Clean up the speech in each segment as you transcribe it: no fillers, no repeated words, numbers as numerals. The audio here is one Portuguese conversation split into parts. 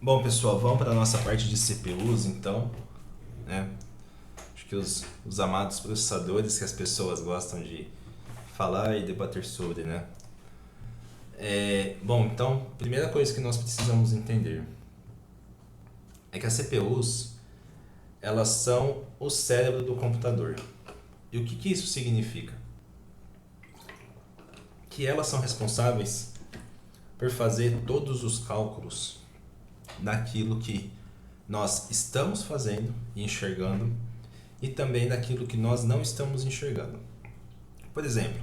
Bom, pessoal, vamos para a nossa parte de CPUs, então, né? Acho que os amados processadores que as pessoas gostam de falar e debater sobre, né? Bom, então, primeira coisa que nós precisamos entender é que as CPUs, elas são o cérebro do computador. E o que isso significa? Que elas são responsáveis por fazer todos os cálculos daquilo que nós estamos fazendo e enxergando e também daquilo que nós não estamos enxergando. Por exemplo,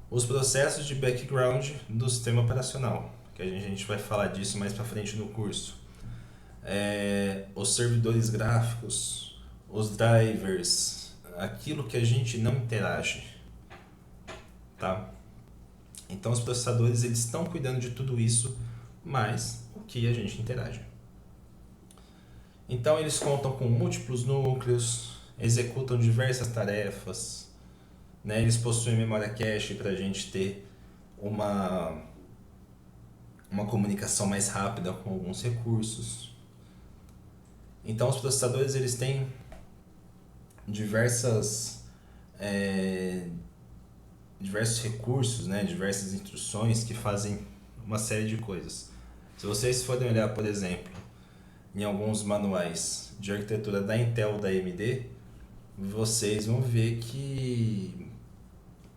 os processos de background do sistema operacional, que a gente vai falar disso mais para frente no curso. Os servidores gráficos, os drivers, aquilo que a gente não interage, tá? Então os processadores eles estão cuidando de tudo isso, mas o que a gente interage. Então eles contam com múltiplos núcleos, executam diversas tarefas, né? Eles possuem memória cache para a gente ter uma, uma comunicação mais rápida com alguns recursos. Então os processadores eles têm diversas diversos recursos, né? Diversas instruções que fazem uma série de coisas. Se vocês forem olhar, por exemplo, em alguns manuais de arquitetura da Intel ou da AMD, vocês vão ver que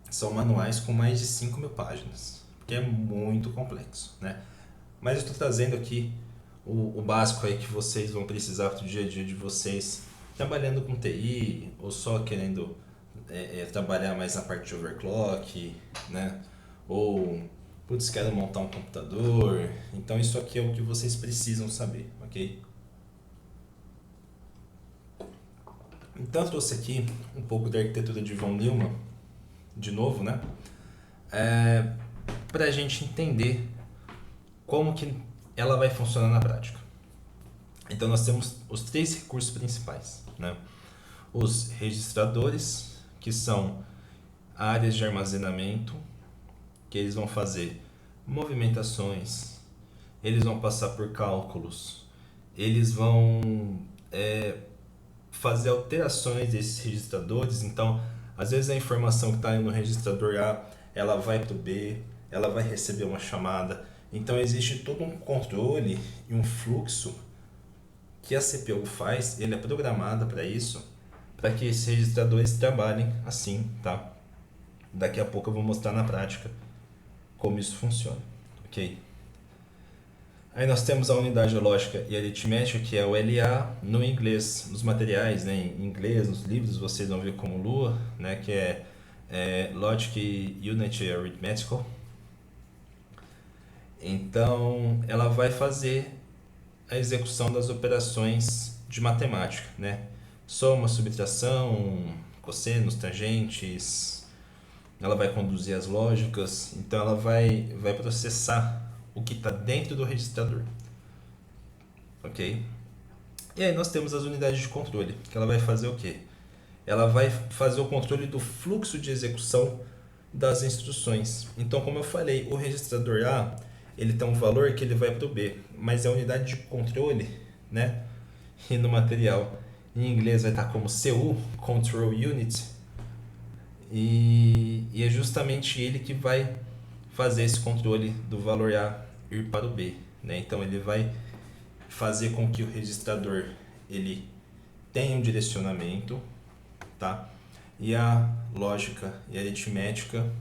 são manuais com mais de 5.000 páginas, porque é muito complexo, né? Mas eu estou trazendo aqui o básico aí que vocês vão precisar para o dia a dia de vocês, trabalhando com TI ou só querendo trabalhar mais na parte de overclock, né? Ou, putz, quero montar um computador. Então isso aqui é o que vocês precisam saber, ok? Então eu trouxe aqui um pouco da arquitetura de von Neumann, de novo, né? Para a gente entender como que ela vai funcionar na prática. Então nós temos os três recursos principais, né? Os registradores, que são áreas de armazenamento, que eles vão fazer movimentações, eles vão passar por cálculos, eles vão fazer alterações desses registradores. Então, às vezes a informação que está no registrador A, ela vai para o B, ela vai receber uma chamada. Então, existe todo um controle e um fluxo que a CPU faz, ele é programada para isso, para que esses registradores trabalhem assim, tá? Daqui a pouco eu vou mostrar na prática como isso funciona, ok? Aí nós temos a unidade lógica e aritmética, que é o LA, no inglês, nos materiais, né? Em inglês, nos livros, vocês vão ver como Lua, né? Que é Logic Unit Arithmetical. Então, ela vai fazer a execução das operações de matemática, né? Soma, subtração, cossenos, tangentes. Ela vai conduzir as lógicas, então ela vai processar o que está dentro do registrador, ok? E aí nós temos as unidades de controle, que ela vai fazer o quê? Ela vai fazer o controle do fluxo de execução das instruções. Então, como eu falei, o registrador A ele tem um valor que ele vai para o B, mas é a unidade de controle, né? E no material em inglês vai estar como CU, Control Unit, e é justamente ele que vai fazer esse controle do valor A ir para o B, né? Então ele vai fazer com que o registrador ele tenha um direcionamento, tá? E a lógica e a aritmética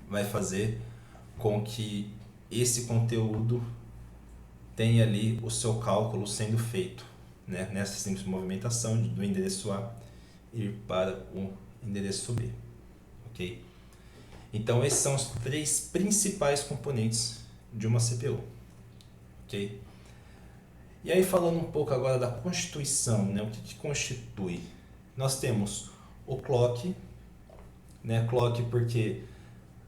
vai fazer com que esse conteúdo tenha ali o seu cálculo sendo feito, né? Nessa simples movimentação do endereço A ir para o endereço B, ok? Então esses são os três principais componentes de uma CPU, ok? E aí falando um pouco agora da constituição, né? O que constitui? Nós temos o clock, né? Clock porque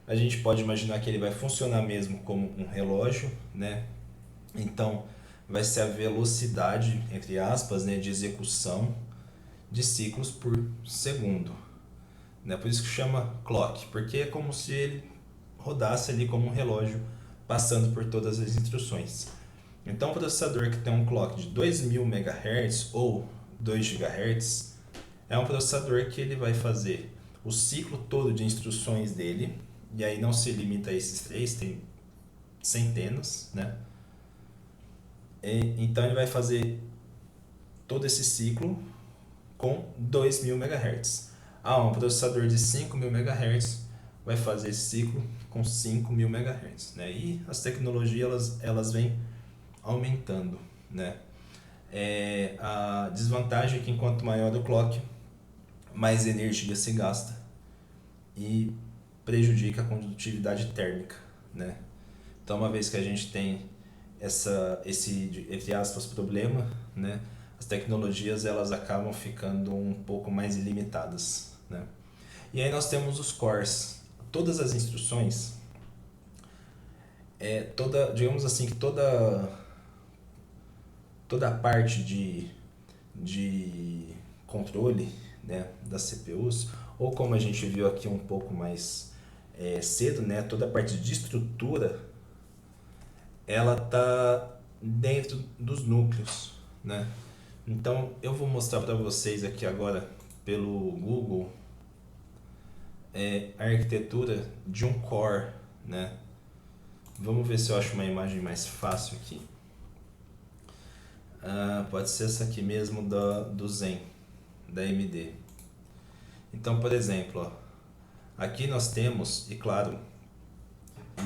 a gente pode imaginar que ele vai funcionar mesmo como um relógio, né? Então vai ser a velocidade, entre aspas, né, de execução de ciclos por segundo, né? Por isso que chama clock, porque é como se ele rodasse ali como um relógio passando por todas as instruções. Então, um processador que tem um clock de 2000 MHz ou 2 GHz é um processador que ele vai fazer o ciclo todo de instruções dele, e aí não se limita a esses três, tem centenas, né? Então ele vai fazer todo esse ciclo com 2000 MHz. Um processador de 5000 MHz vai fazer esse ciclo com 5000 MHz, né? E as tecnologias elas vêm aumentando, né? A desvantagem é que enquanto maior o clock, mais energia se gasta e prejudica a condutividade térmica, né? Então, uma vez que a gente tem esse, entre aspas, problema, né? As tecnologias elas acabam ficando um pouco mais ilimitadas, né? E aí nós temos os cores. Todas as instruções, digamos assim, que toda a parte de controle, né, das CPUs, ou como a gente viu aqui um pouco mais cedo, né, toda a parte de estrutura, ela está dentro dos núcleos, né? Então eu vou mostrar para vocês aqui agora pelo Google a arquitetura de um core, né? Vamos ver se eu acho uma imagem mais fácil aqui. Pode ser essa aqui mesmo do Zen, da AMD. Então, por exemplo, ó, aqui nós temos, e claro,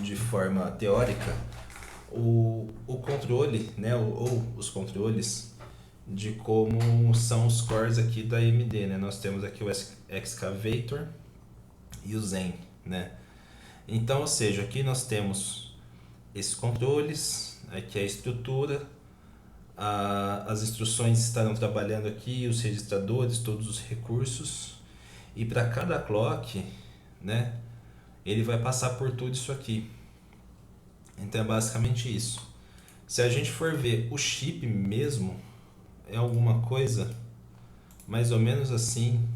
de forma teórica, o controle, né, ou os controles de como são os cores aqui da AMD, né? Nós temos aqui o Excavator e o Zen, né? Então, ou seja, aqui nós temos esses controles, aqui a estrutura, as instruções estarão trabalhando aqui, os registradores, todos os recursos, e para cada clock, né, ele vai passar por tudo isso aqui. Então é basicamente isso. Se a gente for ver o chip mesmo, é alguma coisa mais ou menos assim,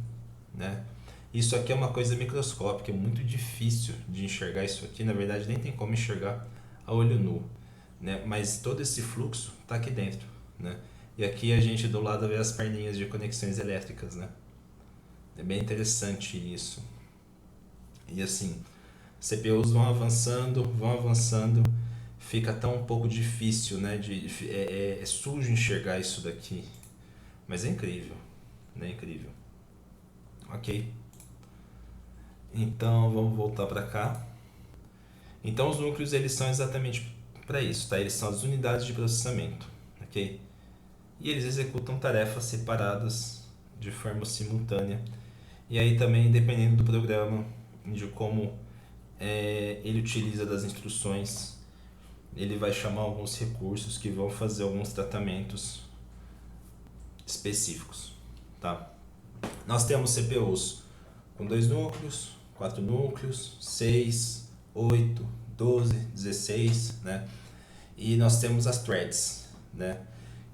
né? Isso aqui é uma coisa microscópica, é muito difícil de enxergar isso aqui, na verdade nem tem como enxergar a olho nu, né? Mas todo esse fluxo está aqui dentro, né? E aqui a gente do lado vê as perninhas de conexões elétricas, né? É bem interessante isso. E assim, CPUs vão avançando, fica até um pouco difícil, né? É sujo enxergar isso daqui, mas é incrível, né? Incrível. Ok? Então vamos voltar para cá. Então os núcleos eles são exatamente para isso, tá? Eles são as unidades de processamento, ok? E eles executam tarefas separadas de forma simultânea. E aí também dependendo do programa, de como ele utiliza das instruções, ele vai chamar alguns recursos que vão fazer alguns tratamentos específicos, tá? Nós temos CPUs com 2 núcleos, 4 núcleos, 6, 8, 12, 16, né? E nós temos as threads, né?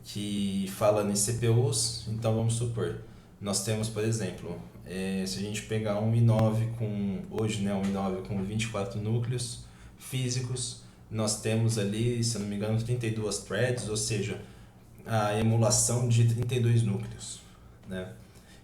Que falando em CPUs, então vamos supor, nós temos, por exemplo, se a gente pegar um i9 hoje, né, um i9 com 24 núcleos físicos, nós temos ali, se eu não me engano, 32 threads, ou seja, a emulação de 32 núcleos, né?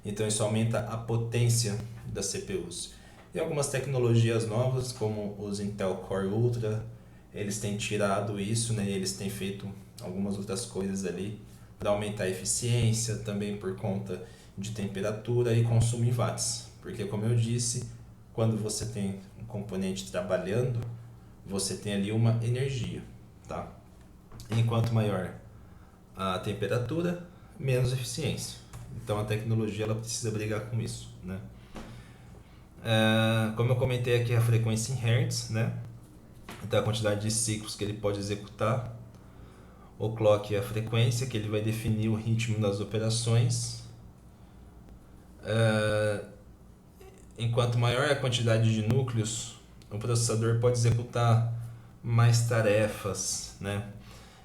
Então isso aumenta a potência das CPUs. E algumas tecnologias novas, como os Intel Core Ultra, eles têm tirado isso, né? Eles têm feito algumas outras coisas ali para aumentar a eficiência, também por conta de temperatura e consumo em watts. Porque, como eu disse, quando você tem um componente trabalhando, você tem ali uma energia, tá? Enquanto maior a temperatura, menos eficiência. Então a tecnologia ela precisa brigar com isso, né? Como eu comentei aqui, a frequência em Hertz, né? Então a quantidade de ciclos que ele pode executar. O clock é a frequência que ele vai definir o ritmo das operações. Enquanto maior a quantidade de núcleos, o processador pode executar mais tarefas, né?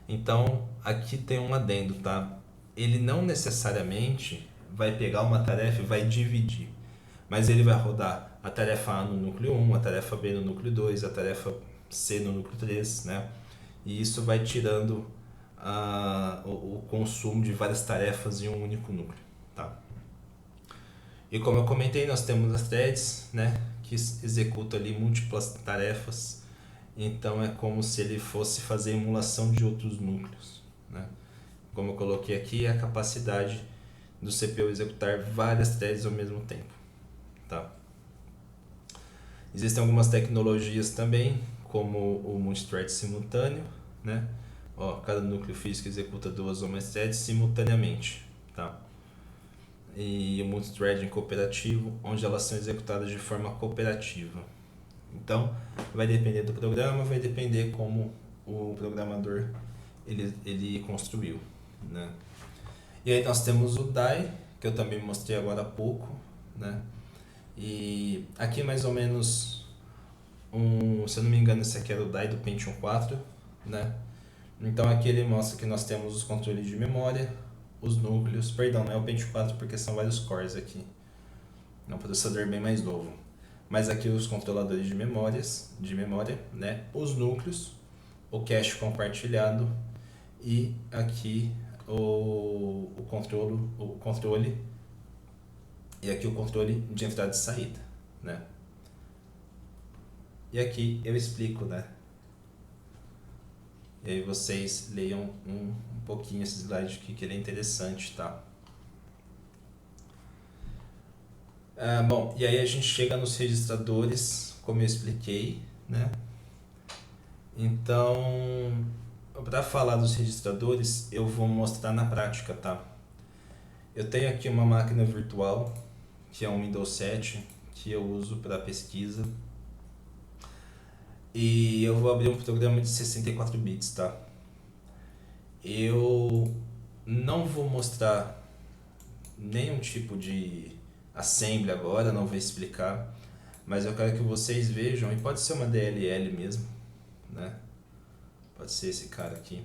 Então aqui tem um adendo, tá? Ele não necessariamente vai pegar uma tarefa e vai dividir, mas ele vai rodar a tarefa A no núcleo 1, a tarefa B no núcleo 2, a tarefa C no núcleo 3, né? E isso vai tirando o consumo de várias tarefas em um único núcleo, tá? E como eu comentei, nós temos as threads, né, que executam ali múltiplas tarefas, então é como se ele fosse fazer emulação de outros núcleos, né? Como eu coloquei aqui, é a capacidade do CPU executar várias threads ao mesmo tempo, tá? Existem algumas tecnologias também, como o multithread simultâneo, né? Ó, cada núcleo físico executa 2 ou mais threads simultaneamente, tá? E o multithreading cooperativo, onde elas são executadas de forma cooperativa. Então, vai depender do programa, vai depender como o programador ele construiu, né? E aí nós temos o DAI, que eu também mostrei agora há pouco, né? E aqui mais ou menos, se eu não me engano, esse aqui era o DAI do Pentium 4, né? Então aqui ele mostra que nós temos os controles de memória, os núcleos, perdão, não é o Pentium 4 porque são vários cores aqui, é um processador bem mais novo. Mas aqui os controladores de memória, né? Os núcleos, o cache compartilhado e aqui o controle e aqui o controle de entrada e saída, né? E aqui eu explico, né? E aí vocês leiam um pouquinho esse slide aqui que ele é interessante, tá? Bom, e aí a gente chega nos registradores, como eu expliquei, né? Então, para falar dos registradores, eu vou mostrar na prática, tá? Eu tenho aqui uma máquina virtual, que é um Windows 7, que eu uso para pesquisa. E eu vou abrir um programa de 64 bits, tá? Eu não vou mostrar nenhum tipo de assembly agora, não vou explicar, mas eu quero que vocês vejam, e pode ser uma DLL mesmo, né? Pode ser esse cara aqui.